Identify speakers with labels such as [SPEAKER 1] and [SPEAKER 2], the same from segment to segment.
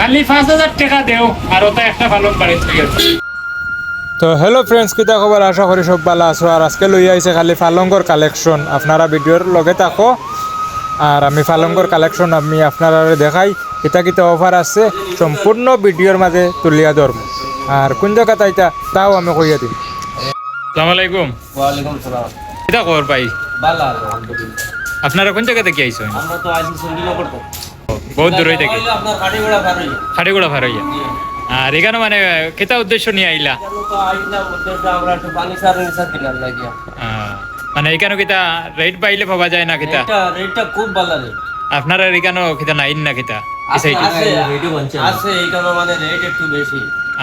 [SPEAKER 1] খালি 5,000 টাকা দেও আর ওটা একটা ভালো বাড়ি থেকে।
[SPEAKER 2] তো হ্যালো ফ্রেন্ডস, কিতা খবর? আশা করি সব ভালো আছো। আর আজকে লই আইছে খালি ফালঙ্গর কালেকশন। আপনারা ভিডিওর লগে থাকো আর আমি ফালঙ্গর কালেকশন আমি আপনারা দেখাই কিতা কিতা অফার আছে সম্পূর্ণ ভিডিওর মাঝে তুলিয়া ধরব। আর কোন জায়গা তাইতা তাও আমি কইয়া দিই।
[SPEAKER 1] আসসালামু আলাইকুম।
[SPEAKER 3] ওয়ালাইকুম সালাম।
[SPEAKER 1] কিতা খবর ভাই?
[SPEAKER 3] ভালো আলহামদুলিল্লাহ।
[SPEAKER 1] আপনারা কোন জায়গা থেকে আইছেন?
[SPEAKER 3] আমরা তো আইছি সঙ্গীনগর তো।
[SPEAKER 1] বহুত দূর থেকে।
[SPEAKER 3] আপনার কাটিগড়া ভারই।
[SPEAKER 1] খাড়িগোড়া ভাড়াইয়া। আর এখানে মানে কিতা উদ্দেশ্য নিয়ে আইলা?
[SPEAKER 3] কেন তো আইলাম উদ্দেশ্য আমরা একটু পানি সার কিনার লাগিয়া।
[SPEAKER 1] মানে এখানে কিতা রেট পাইলে পাওয়া যায় না কিতা?
[SPEAKER 3] রেটটা খুব ভালো রে।
[SPEAKER 1] আপনারা এখানে কিতা নাইন না কিতা? এই সাইডে।
[SPEAKER 3] আছে এইখানে মানে রেট একটু বেশি।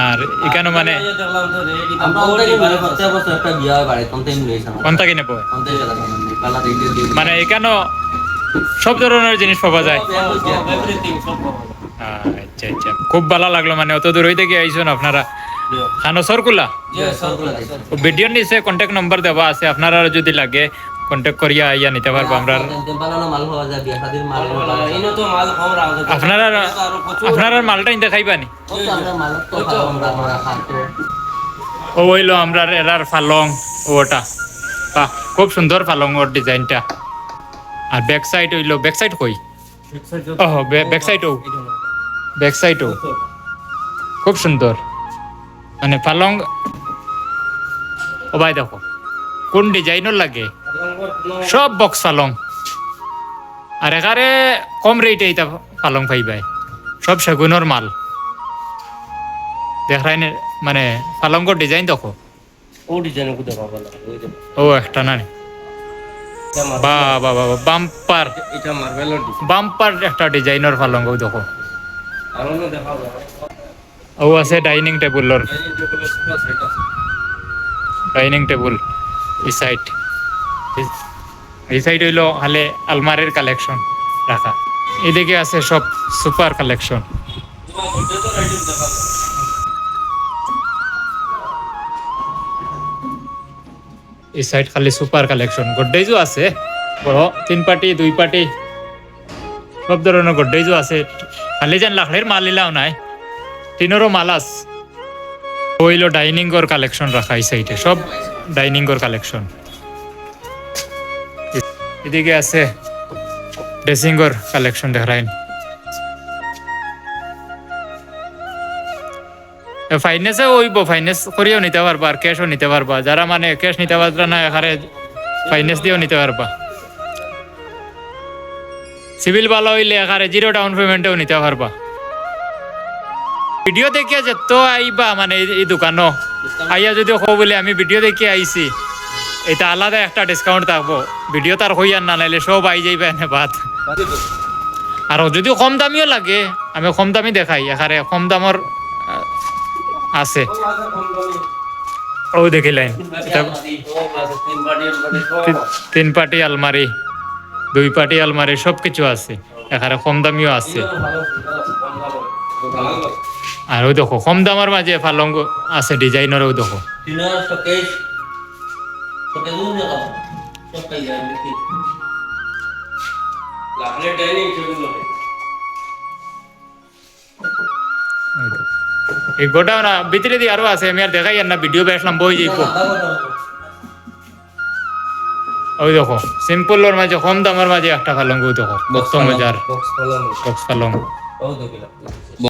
[SPEAKER 1] আর এখানে মানে
[SPEAKER 3] দেখলাম তো রেট
[SPEAKER 4] আমরা অনলাইনে মানে প্রত্যেক বছর একটা বিয়া হয় বাড়ি কন্টেন্ট লইছাম
[SPEAKER 1] কোনটা কিনে পায়?
[SPEAKER 4] কন্টেন্ট লাগা মানে কালা দিন
[SPEAKER 1] মানে এখানে সব ধরনের জিনিস পাওয়া যায়।
[SPEAKER 3] এভরিথিং সব পাবো।
[SPEAKER 1] আচ্ছা আচ্ছা, খুব ভালো লাগলো। মানে অত দূর হইতে গিয়ে আইসুন আপনারা। খানো সরকুলা
[SPEAKER 3] জি সবগুলা।
[SPEAKER 1] ভিডিওর নিচে কন্ট্যাক্ট নম্বর দেওয়া আছে, আপনারা যদি লাগে কন্ট্যাক্ট করিয়া আইয়া নিতে পারবো আমরা।
[SPEAKER 4] বানানো মাল পাওয়া যায় বিয়া শাদির মাল
[SPEAKER 3] ইনো তো মাল কম রাখা যায়।
[SPEAKER 1] আপনারা আপনারা মালটা ইনতে খাইবানি?
[SPEAKER 4] আমরা মাল তো আমরা খাতো
[SPEAKER 1] ও হইলো আমরা এরার ফালং ওটা। বাহ, খুব সুন্দর ফালং ওর ডিজাইনটা। আর ব্যাক সাইড হইলো, ব্যাক সাইড কই? ও ব্যাক সাইড ও, ব্যাক সাইড ও খুব সুন্দর। মানে পালং ও ভাই দেখো কোন ডিজাইনের লাগে, সব বক্স পালং। আর এখানে কম রেটে এটা পালং পাইবাই, সব সেগুনের মাল। দেখাই মানে পালঙ্গর ডিজাইন দেখো।
[SPEAKER 3] ও ডিজাইন কোথায় পাবো না ওই যে
[SPEAKER 1] ও একটা না বা বা বা বাম্পার,
[SPEAKER 3] এটা মার্বেলের ডিজাইন।
[SPEAKER 1] বাম্পার একটা ডিজাইনের পালঙ্গ দেখো।
[SPEAKER 3] আর অন্য দেখাবো।
[SPEAKER 1] ও আছে ডাইনিং টেবুলর, ডাইনিং টেবুল এই সাইড। এই সাইড হইলো হালে আলমারির কালেকশন রাখা। এদিকে আছে সব সুপার কালেকশন। এই সাইড খালি সুপার কালেকশন। গডরেজও আছে বড়, 3 পার্টি 2 পার্টি সব ধরনের গডরেজও আছে। খালি যেন লাখড়ির মাল ইলাও নাই, টিনেরও মাল আছে। হইলো ডাইনিং এর কালেকশন রাখা এই সাইডে, সব ডাইনিং এর কালেকশন। এদিকে আছে ড্রেসিং এর কালেকশন দেখাইন। ফাইন্যান্সে ওইব, ফাইন্যান্স করিও নিতে পারবা আর ক্যাশও নিতে পারবা। যারা মানে ক্যাশ নিতে পারবা না এখানে ফাইন্যান্স দিয়েও নিতে পারবা। সিভিল ভালো হইলে এখানে 0 ডাউন পেমেন্টেও নিতে পারবা। ভিডিও দেখিয়া যেত আইবা মানে এই দোকানও আইয়া যদি কো বলে আমি ভিডিও দেখিয়ে আইছি, এটা আলাদা একটা ডিসকাউন্ট থাকবো। ভিডিও তার হইয়ার না নাইলে সব আই যাইবা এনে বাদ। আর যদি কম দামিও লাগে আমি কম দামি দেখাই, এখানে কম দামর আছে। ও দেখিলেন 3 পার্টি আলমারি 2 পার্টি আলমারি সব কিছু আছে এখানে, কম দামিও আছে। আর ওই দেখো কম দামের মাঝে পালঙ্গ আছে ডিজাইনের। ওই দেখো
[SPEAKER 4] টিনার শোকেস শোকেস নিয়ে যাও সব পাই যায় দেখি
[SPEAKER 3] লাখড়ির ডাইনিং টেবিল হবে।
[SPEAKER 1] এই গোটাও না ভিতরে দিয়ে আরো আছে, আমি আর দেখাই আর না, ভিডিও বেসলাম বই যাইব। ওই দেখো সিম্পলের মাঝে কম দামের মাঝে একটা পালঙ্গ। ওই দেখো বক্স মজার
[SPEAKER 3] বক্স ফলো
[SPEAKER 1] বক্স পালং।
[SPEAKER 3] ও দেখিলাম।